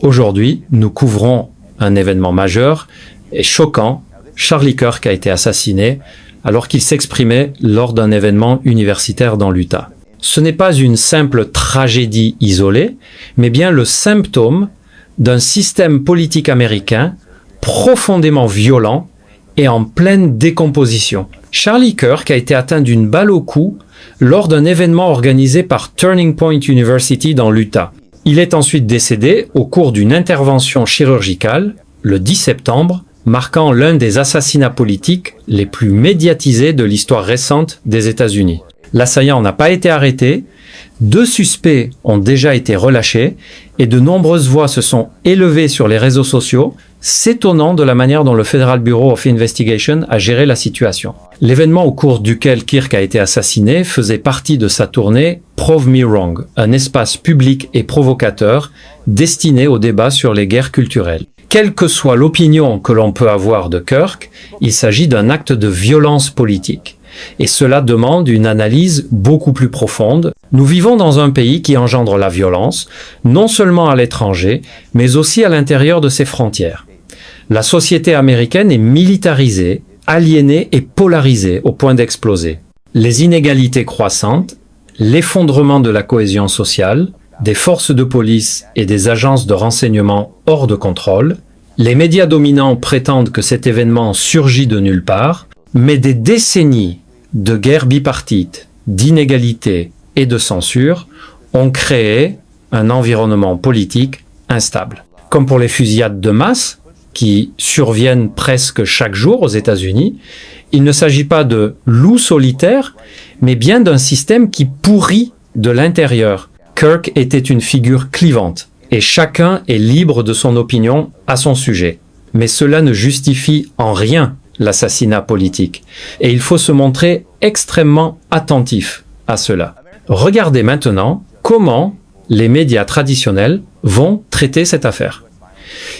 Aujourd'hui, nous couvrons un événement majeur et choquant. Charlie Kirk a été assassiné alors qu'il s'exprimait lors d'un événement universitaire dans l'Utah. Ce n'est pas une simple tragédie isolée, mais bien le symptôme d'un système politique américain profondément violent et en pleine décomposition. Charlie Kirk a été atteint d'une balle au cou lors d'un événement organisé par Turning Point University dans l'Utah. Il est ensuite décédé au cours d'une intervention chirurgicale le 10 septembre, marquant l'un des assassinats politiques les plus médiatisés de l'histoire récente des États-Unis. L'assaillant n'a pas été arrêté, 2 suspects ont déjà été relâchés et de nombreuses voix se sont élevées sur les réseaux sociaux, s'étonnant de la manière dont le Federal Bureau of Investigation a géré la situation. L'événement au cours duquel Kirk a été assassiné faisait partie de sa tournée Prove Me Wrong, un espace public et provocateur destiné au débat sur les guerres culturelles. Quelle que soit l'opinion que l'on peut avoir de Kirk, il s'agit d'un acte de violence politique. Et cela demande une analyse beaucoup plus profonde. Nous vivons dans un pays qui engendre la violence, non seulement à l'étranger, mais aussi à l'intérieur de ses frontières. La société américaine est militarisée, aliénée et polarisée au point d'exploser. Les inégalités croissantes, l'effondrement de la cohésion sociale, des forces de police et des agences de renseignement hors de contrôle, les médias dominants prétendent que cet événement surgit de nulle part, mais des décennies de guerres bipartites, d'inégalités et de censure ont créé un environnement politique instable. Comme pour les fusillades de masse, qui surviennent presque chaque jour aux États-Unis, il ne s'agit pas de loups solitaires, mais bien d'un système qui pourrit de l'intérieur. Kirk était une figure clivante, et chacun est libre de son opinion à son sujet. Mais cela ne justifie en rien l'assassinat politique. Et il faut se montrer extrêmement attentif à cela. Regardez maintenant comment les médias traditionnels vont traiter cette affaire.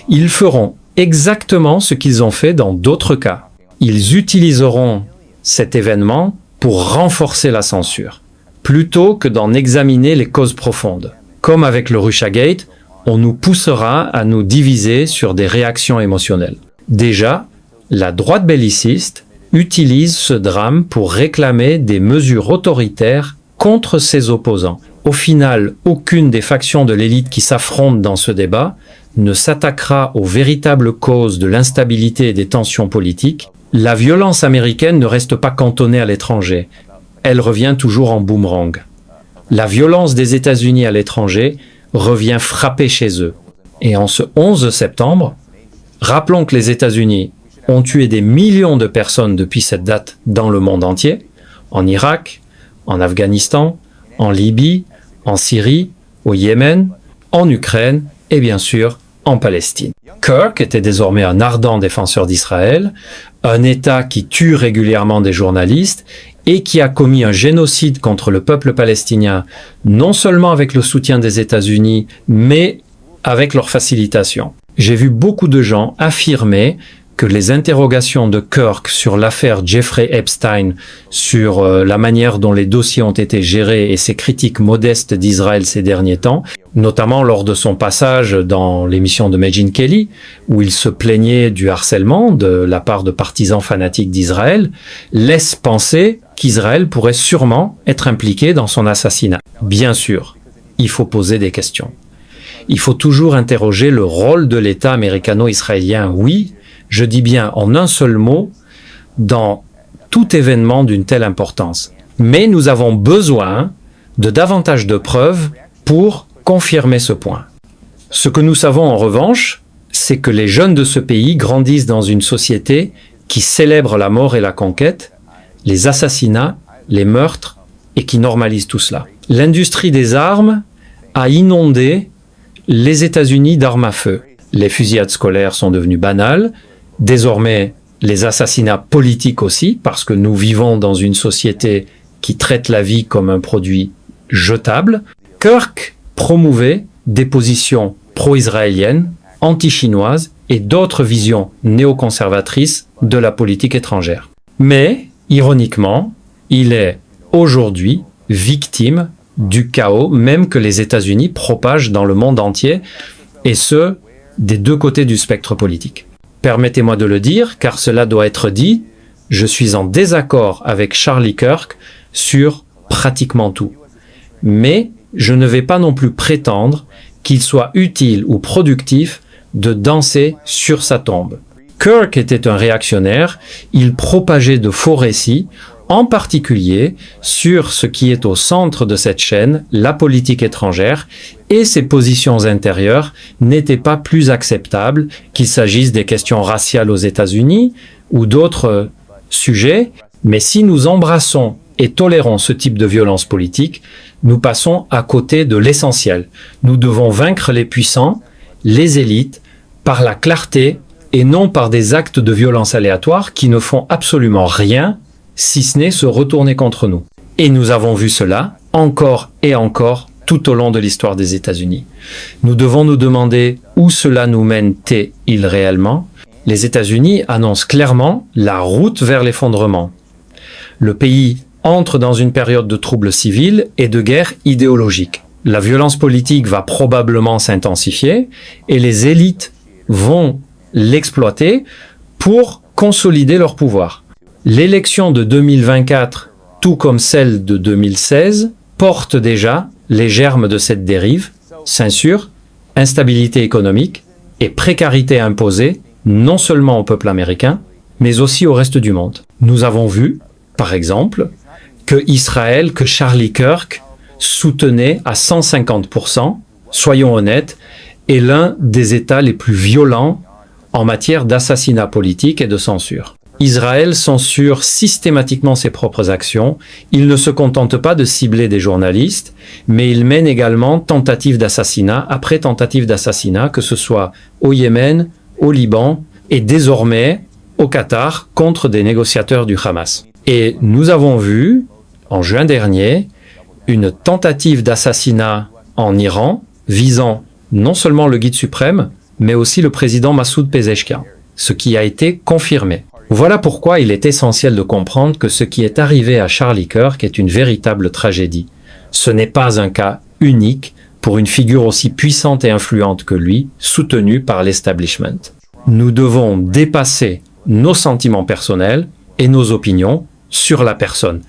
Ils feront exactement ce qu'ils ont fait dans d'autres cas. Ils utiliseront cet événement pour renforcer la censure, plutôt que d'en examiner les causes profondes. Comme avec le Russiagate, on nous poussera à nous diviser sur des réactions émotionnelles. Déjà, la droite belliciste utilise ce drame pour réclamer des mesures autoritaires contre ses opposants. Au final, aucune des factions de l'élite qui s'affrontent dans ce débat ne s'attaquera aux véritables causes de l'instabilité et des tensions politiques. La violence américaine ne reste pas cantonnée à l'étranger. Elle revient toujours en boomerang. La violence des États-Unis à l'étranger revient frapper chez eux. Et en ce 11 septembre, rappelons que les États-Unis ont tué des millions de personnes depuis cette date dans le monde entier, en Irak, en Afghanistan, en Libye, en Syrie, au Yémen, en Ukraine et bien sûr en Palestine. Kirk était désormais un ardent défenseur d'Israël, un État qui tue régulièrement des journalistes et qui a commis un génocide contre le peuple palestinien, non seulement avec le soutien des États-Unis, mais avec leur facilitation. J'ai vu beaucoup de gens affirmer que les interrogations de Kirk sur l'affaire Jeffrey Epstein, sur la manière dont les dossiers ont été gérés et ses critiques modestes d'Israël ces derniers temps, notamment lors de son passage dans l'émission de Megyn Kelly, où il se plaignait du harcèlement de la part de partisans fanatiques d'Israël, laissent penser qu'Israël pourrait sûrement être impliqué dans son assassinat. Bien sûr, il faut poser des questions. Il faut toujours interroger le rôle de l'État américano-israélien, oui, je dis bien en un seul mot, dans tout événement d'une telle importance. Mais nous avons besoin de davantage de preuves pour confirmer ce point. Ce que nous savons en revanche, c'est que les jeunes de ce pays grandissent dans une société qui célèbre la mort et la conquête, les assassinats, les meurtres, et qui normalise tout cela. L'industrie des armes a inondé les États-Unis d'armes à feu. Les fusillades scolaires sont devenues banales. Désormais, les assassinats politiques aussi, parce que nous vivons dans une société qui traite la vie comme un produit jetable. Kirk promouvait des positions pro-israéliennes, anti-chinoises et d'autres visions néoconservatrices de la politique étrangère. Mais, ironiquement, il est aujourd'hui victime du chaos, même que les États-Unis propagent dans le monde entier, et ce, des deux côtés du spectre politique. Permettez-moi de le dire, car cela doit être dit, je suis en désaccord avec Charlie Kirk sur pratiquement tout. Mais je ne vais pas non plus prétendre qu'il soit utile ou productif de danser sur sa tombe. Kirk était un réactionnaire, il propageait de faux récits, en particulier sur ce qui est au centre de cette chaîne, la politique étrangère, et ses positions intérieures n'étaient pas plus acceptables, qu'il s'agisse des questions raciales aux États-Unis ou d'autres sujets, mais si nous embrassons et tolérons ce type de violence politique, nous passons à côté de l'essentiel. Nous devons vaincre les puissants, les élites, par la clarté et non par des actes de violence aléatoires qui ne font absolument rien, si ce n'est se retourner contre nous. Et nous avons vu cela encore et encore tout au long de l'histoire des États-Unis. Nous devons nous demander où cela nous mène-t-il réellement. Les États-Unis annoncent clairement la route vers l'effondrement. Le pays entre dans une période de troubles civils et de guerre idéologique. La violence politique va probablement s'intensifier et les élites vont l'exploiter pour consolider leur pouvoir. L'élection de 2024, tout comme celle de 2016, porte déjà les germes de cette dérive, censure, instabilité économique et précarité imposée non seulement au peuple américain, mais aussi au reste du monde. Nous avons vu, par exemple, que Israël, que Charlie Kirk soutenait à 150%, soyons honnêtes, est l'un des États les plus violents en matière d'assassinat politique et de censure. Israël censure systématiquement ses propres actions. Il ne se contente pas de cibler des journalistes, mais il mène également tentative d'assassinat après tentative d'assassinat, que ce soit au Yémen, au Liban et désormais au Qatar contre des négociateurs du Hamas. Et nous avons vu, en juin dernier, une tentative d'assassinat en Iran visant non seulement le guide suprême, mais aussi le président Massoud Pezeshkian, ce qui a été confirmé. Voilà pourquoi il est essentiel de comprendre que ce qui est arrivé à Charlie Kirk est une véritable tragédie. Ce n'est pas un cas unique pour une figure aussi puissante et influente que lui, soutenue par l'establishment. Nous devons dépasser nos sentiments personnels et nos opinions sur la personne.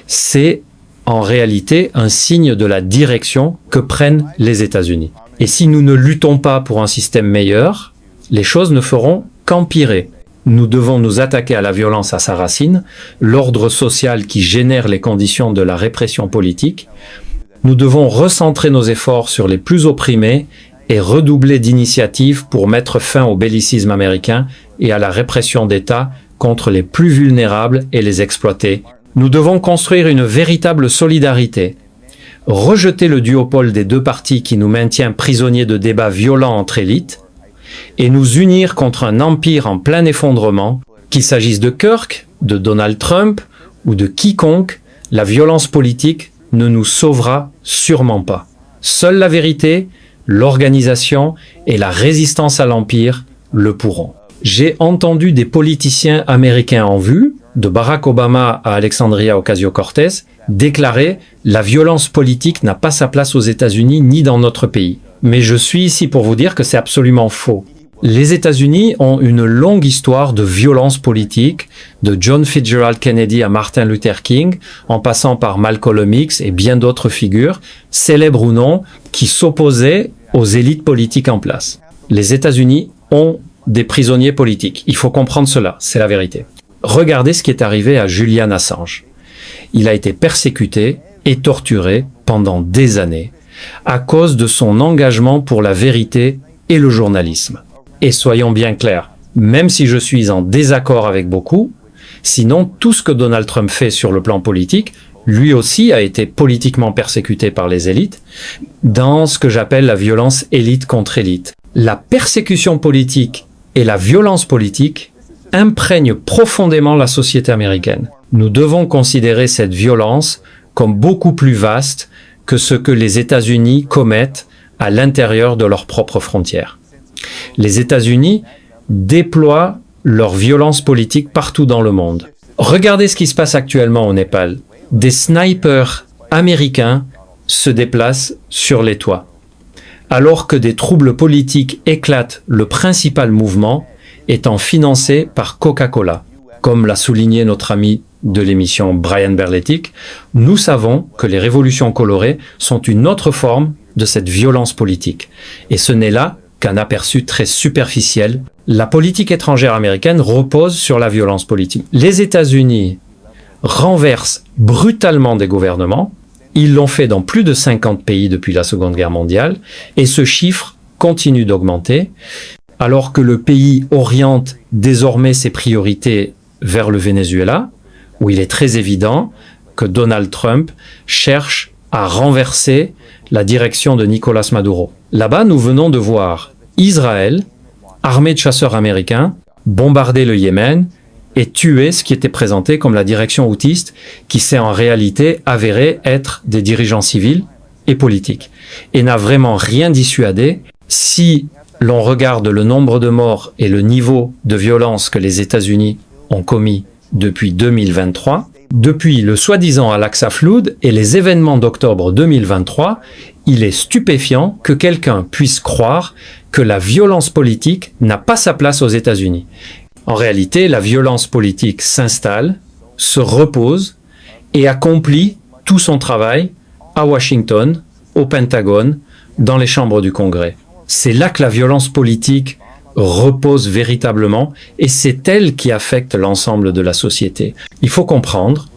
C'est en réalité un signe de la direction que prennent les États-Unis. Et si nous ne luttons pas pour un système meilleur, les choses ne feront qu'empirer. Nous devons nous attaquer à la violence à sa racine, l'ordre social qui génère les conditions de la répression politique. Nous devons recentrer nos efforts sur les plus opprimés et redoubler d'initiatives pour mettre fin au bellicisme américain et à la répression d'États contre les plus vulnérables et les exploités. Nous devons construire une véritable solidarité, rejeter le duopole des deux partis qui nous maintient prisonniers de débats violents entre élites, et nous unir contre un empire en plein effondrement, qu'il s'agisse de Kirk, de Donald Trump ou de quiconque, la violence politique ne nous sauvera sûrement pas. Seule la vérité, l'organisation et la résistance à l'empire le pourront. J'ai entendu des politiciens américains en vue, de Barack Obama à Alexandria Ocasio-Cortez, déclarer « La violence politique n'a pas sa place aux États-Unis ni dans notre pays ». Mais je suis ici pour vous dire que c'est absolument faux. Les États-Unis ont une longue histoire de violence politique, de John Fitzgerald Kennedy à Martin Luther King, en passant par Malcolm X et bien d'autres figures, célèbres ou non, qui s'opposaient aux élites politiques en place. Les États-Unis ont des prisonniers politiques. Il faut comprendre cela, c'est la vérité. Regardez ce qui est arrivé à Julian Assange. Il a été persécuté et torturé pendant des années à cause de son engagement pour la vérité et le journalisme. Et soyons bien clairs, même si je suis en désaccord avec beaucoup, sinon tout ce que Donald Trump fait sur le plan politique, lui aussi a été politiquement persécuté par les élites, dans ce que j'appelle la violence élite contre élite. La persécution politique et la violence politique imprègnent profondément la société américaine. Nous devons considérer cette violence comme beaucoup plus vaste que ce que les États-Unis commettent à l'intérieur de leurs propres frontières. Les États-Unis déploient leur violence politique partout dans le monde. Regardez ce qui se passe actuellement au Népal. Des snipers américains se déplacent sur les toits. Alors que des troubles politiques éclatent, le principal mouvement étant financé par Coca-Cola. Comme l'a souligné notre ami de l'émission Brian Berletic, nous savons que les révolutions colorées sont une autre forme de cette violence politique. Et ce n'est là qu'un aperçu très superficiel. La politique étrangère américaine repose sur la violence politique. Les États-Unis renversent brutalement des gouvernements. Ils l'ont fait dans plus de 50 pays depuis la Seconde Guerre mondiale. Et ce chiffre continue d'augmenter, alors que le pays oriente désormais ses priorités vers le Venezuela, où il est très évident que Donald Trump cherche à renverser la direction de Nicolás Maduro. Là-bas, nous venons de voir Israël, armée de chasseurs américains, bombarder le Yémen et tuer ce qui était présenté comme la direction houtiste, qui s'est en réalité avéré être des dirigeants civils et politiques, et n'a vraiment rien dissuadé. Si l'on regarde le nombre de morts et le niveau de violence que les États-Unis ont commis depuis 2023, depuis le soi-disant Al-Aqsa Flood et les événements d'octobre 2023, il est stupéfiant que quelqu'un puisse croire que la violence politique n'a pas sa place aux États-Unis. En réalité, la violence politique s'installe, se repose et accomplit tout son travail à Washington, au Pentagone, dans les chambres du Congrès. C'est là que la violence politique repose véritablement et c'est elle qui affecte l'ensemble de la société. Il faut comprendre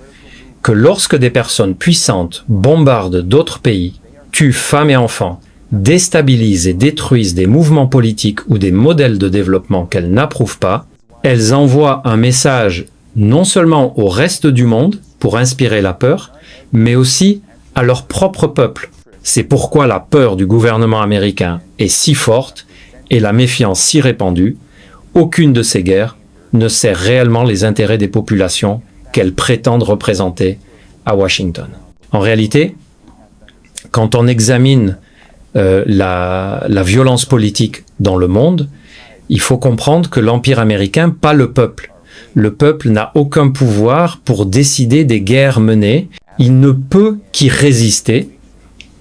que lorsque des personnes puissantes bombardent d'autres pays, tuent femmes et enfants, déstabilisent et détruisent des mouvements politiques ou des modèles de développement qu'elles n'approuvent pas, elles envoient un message non seulement au reste du monde pour inspirer la peur, mais aussi à leur propre peuple. C'est pourquoi la peur du gouvernement américain est si forte et la méfiance si répandue. Aucune de ces guerres ne sert réellement les intérêts des populations qu'elles prétendent représenter à Washington. En réalité, quand on examine la violence politique dans le monde, il faut comprendre que l'Empire américain, pas le peuple. Le peuple n'a aucun pouvoir pour décider des guerres menées. Il ne peut qu'y résister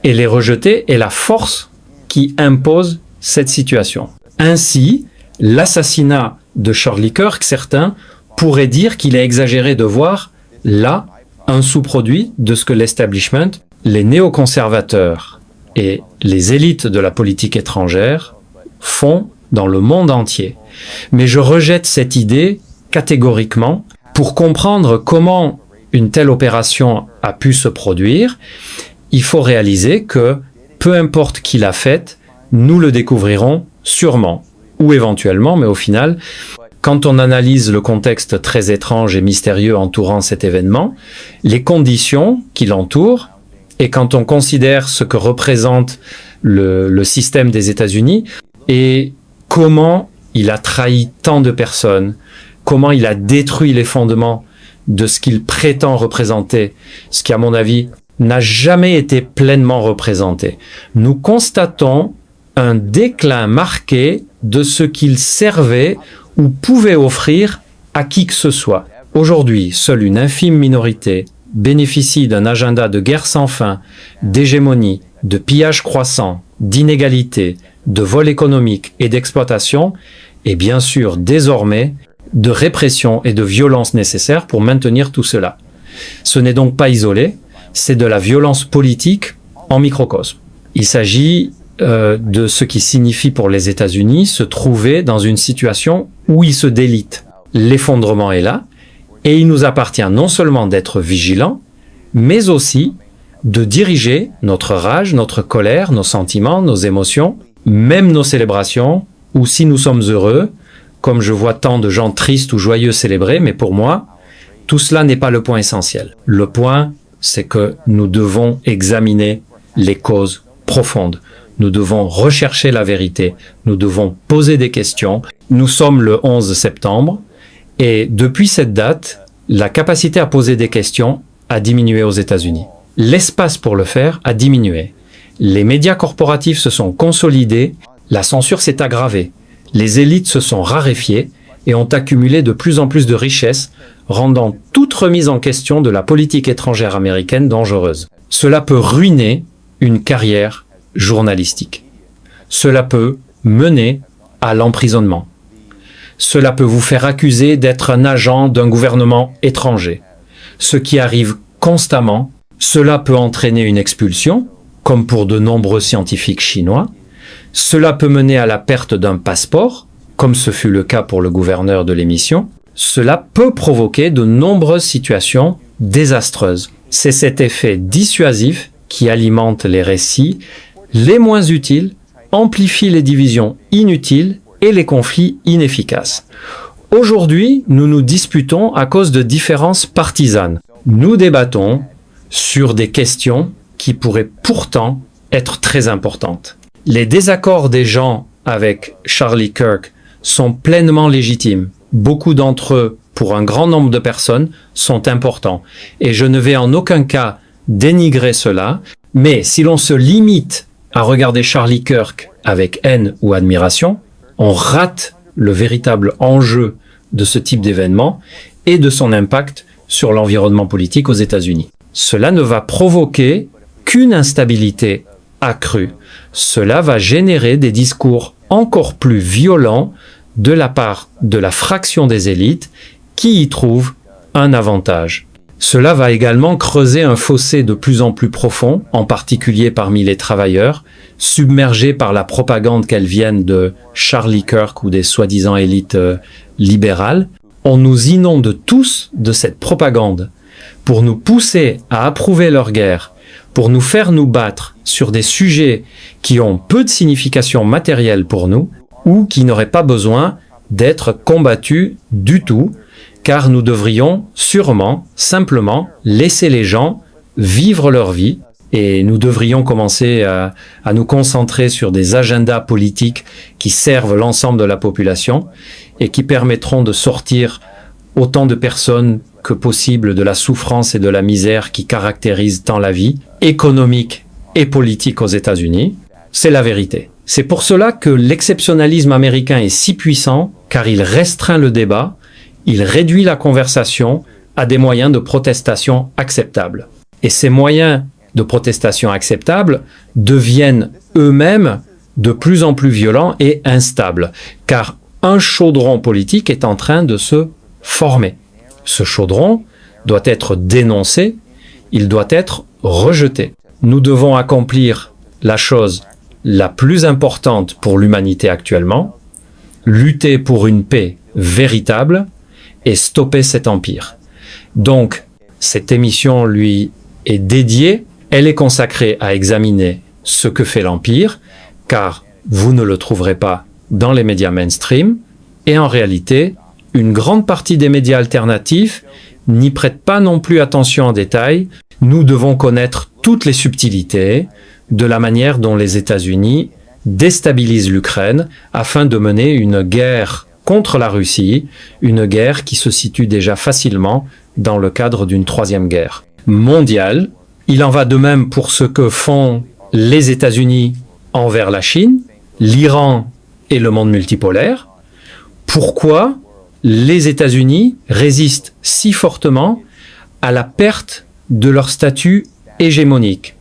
et les rejeter est la force qui impose cette situation. Ainsi, l'assassinat de Charlie Kirk, certains pourraient dire qu'il est exagéré de voir là un sous-produit de ce que l'establishment, les néoconservateurs et les élites de la politique étrangère font dans le monde entier. Mais je rejette cette idée catégoriquement. Pour comprendre comment une telle opération a pu se produire, il faut réaliser que peu importe qui l'a faite, nous le découvrirons sûrement, ou éventuellement, mais au final, quand on analyse le contexte très étrange et mystérieux entourant cet événement, les conditions qui l'entourent, et quand on considère ce que représente le système des États-Unis, et comment il a trahi tant de personnes, comment il a détruit les fondements de ce qu'il prétend représenter, ce qui, à mon avis, n'a jamais été pleinement représenté. Nous constatons un déclin marqué de ce qu'il servait ou pouvait offrir à qui que ce soit. Aujourd'hui, seule une infime minorité bénéficie d'un agenda de guerre sans fin, d'hégémonie, de pillage croissant, d'inégalité, de vol économique et d'exploitation, et bien sûr, désormais, de répression et de violence nécessaires pour maintenir tout cela. Ce n'est donc pas isolé, c'est de la violence politique en microcosme. Il s'agit de ce qui signifie pour les États-Unis se trouver dans une situation où ils se délitent. L'effondrement est là, et il nous appartient non seulement d'être vigilants, mais aussi de diriger notre rage, notre colère, nos sentiments, nos émotions, même nos célébrations, ou si nous sommes heureux, comme je vois tant de gens tristes ou joyeux célébrer, mais pour moi, tout cela n'est pas le point essentiel. Le point, c'est que nous devons examiner les causes profondes. Nous devons rechercher la vérité. Nous devons poser des questions. Nous sommes le 11 septembre et depuis cette date, la capacité à poser des questions a diminué aux États-Unis. L'espace pour le faire a diminué. Les médias corporatifs se sont consolidés. La censure s'est aggravée. Les élites se sont raréfiées et ont accumulé de plus en plus de richesses, rendant toute remise en question de la politique étrangère américaine dangereuse. Cela peut ruiner une carrière journalistique. Cela peut mener à l'emprisonnement. Cela peut vous faire accuser d'être un agent d'un gouvernement étranger, ce qui arrive constamment. Cela peut entraîner une expulsion, comme pour de nombreux scientifiques chinois. Cela peut mener à la perte d'un passeport, comme ce fut le cas pour le gouverneur de l'émission. Cela peut provoquer de nombreuses situations désastreuses. C'est cet effet dissuasif qui alimente les récits les moins utiles, amplifie les divisions inutiles et les conflits inefficaces. Aujourd'hui, nous nous disputons à cause de différences partisanes. Nous débattons sur des questions qui pourraient pourtant être très importantes. Les désaccords des gens avec Charlie Kirk sont pleinement légitimes. Beaucoup d'entre eux, pour un grand nombre de personnes, sont importants. Et je ne vais en aucun cas dénigrer cela, mais si l'on se limite à regarder Charlie Kirk avec haine ou admiration, on rate le véritable enjeu de ce type d'événement et de son impact sur l'environnement politique aux États-Unis. Cela ne va provoquer qu'une instabilité accrue. Cela va générer des discours encore plus violents de la part de la fraction des élites qui y trouvent un avantage. Cela va également creuser un fossé de plus en plus profond, en particulier parmi les travailleurs, submergés par la propagande qu'elles viennent de Charlie Kirk ou des soi-disant élites libérales. On nous inonde tous de cette propagande pour nous pousser à approuver leur guerre, pour nous faire nous battre sur des sujets qui ont peu de signification matérielle pour nous ou qui n'auraient pas besoin d'être combattus du tout, car nous devrions sûrement, simplement, laisser les gens vivre leur vie et nous devrions commencer à nous concentrer sur des agendas politiques qui servent l'ensemble de la population et qui permettront de sortir autant de personnes que possible de la souffrance et de la misère qui caractérisent tant la vie économique et politique aux États-Unis. C'est la vérité. C'est pour cela que l'exceptionnalisme américain est si puissant, car il restreint le débat, il réduit la conversation à des moyens de protestation acceptables. Et ces moyens de protestation acceptables deviennent eux-mêmes de plus en plus violents et instables, car un chaudron politique est en train de se former. Ce chaudron doit être dénoncé, il doit être rejeté. Nous devons accomplir la chose la plus importante pour l'humanité actuellement, lutter pour une paix véritable et stopper cet empire. Donc, cette émission lui est dédiée, elle est consacrée à examiner ce que fait l'empire, car vous ne le trouverez pas dans les médias mainstream, et en réalité, une grande partie des médias alternatifs n'y prêtent pas non plus attention en détail. Nous devons connaître toutes les subtilités de la manière dont les États-Unis déstabilisent l'Ukraine afin de mener une guerre contre la Russie, une guerre qui se situe déjà facilement dans le cadre d'une troisième guerre mondiale. Il en va de même pour ce que font les États-Unis envers la Chine, l'Iran et le monde multipolaire. Pourquoi les États-Unis résistent si fortement à la perte de leur statut hégémonique?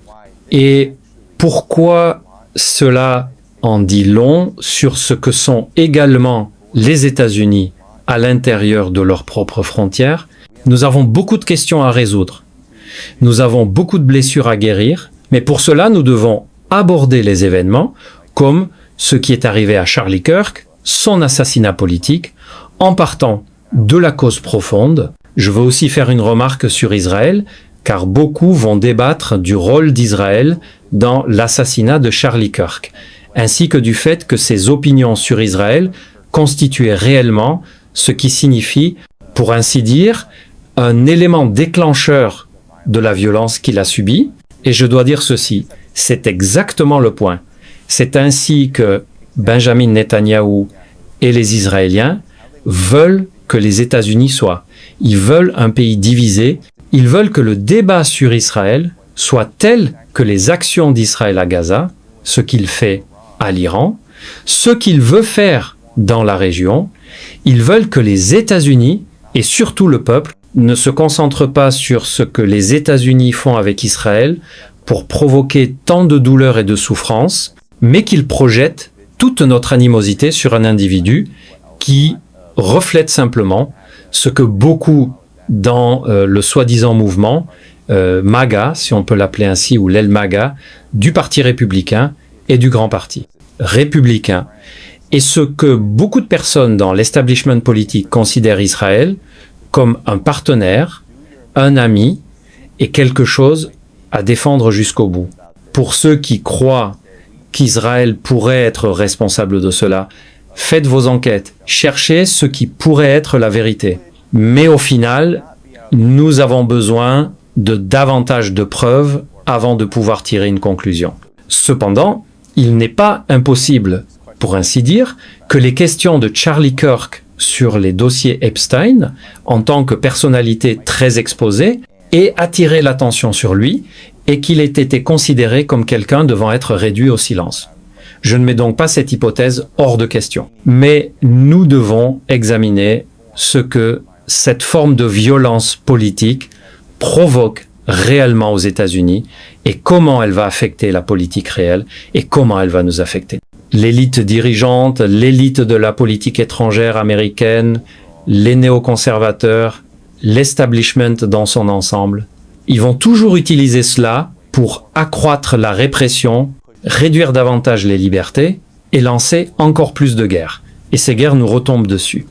Et pourquoi cela en dit long sur ce que sont également les États-Unis à l'intérieur de leurs propres frontières? Nous avons beaucoup de questions à résoudre. Nous avons beaucoup de blessures à guérir, mais pour cela, nous devons aborder les événements comme ce qui est arrivé à Charlie Kirk, son assassinat politique, en partant de la cause profonde. Je veux aussi faire une remarque sur Israël, car beaucoup vont débattre du rôle d'Israël dans l'assassinat de Charlie Kirk, ainsi que du fait que ses opinions sur Israël constituaient réellement ce qui signifie, pour ainsi dire, un élément déclencheur de la violence qu'il a subie. Et je dois dire ceci, c'est exactement le point. C'est ainsi que Benjamin Netanyahou et les Israéliens veulent que les États-Unis soient. Ils veulent un pays divisé. Ils veulent que le débat sur Israël soit tel que les actions d'Israël à Gaza, ce qu'il fait à l'Iran, ce qu'il veut faire dans la région. Ils veulent que les États-Unis, et surtout le peuple, ne se concentrent pas sur ce que les États-Unis font avec Israël pour provoquer tant de douleur et de souffrance, mais qu'il projette toute notre animosité sur un individu qui reflète simplement ce que beaucoup dans le soi-disant mouvement MAGA, si on peut l'appeler ainsi, ou l'aile MAGA, du Parti républicain et du Grand Parti républicain. Et ce que beaucoup de personnes dans l'establishment politique considèrent Israël comme un partenaire, un ami et quelque chose à défendre jusqu'au bout. Pour ceux qui croient qu'Israël pourrait être responsable de cela, faites vos enquêtes, cherchez ce qui pourrait être la vérité. Mais au final, nous avons besoin de davantage de preuves avant de pouvoir tirer une conclusion. Cependant, il n'est pas impossible, pour ainsi dire, que les questions de Charlie Kirk sur les dossiers Epstein, en tant que personnalité très exposée, aient attiré l'attention sur lui et qu'il ait été considéré comme quelqu'un devant être réduit au silence. Je ne mets donc pas cette hypothèse hors de question. Mais nous devons examiner ce que cette forme de violence politique provoque réellement aux États-Unis et comment elle va affecter la politique réelle et comment elle va nous affecter. L'élite dirigeante, l'élite de la politique étrangère américaine, les néoconservateurs, l'establishment dans son ensemble, ils vont toujours utiliser cela pour accroître la répression, réduire davantage les libertés et lancer encore plus de guerres. Et ces guerres nous retombent dessus.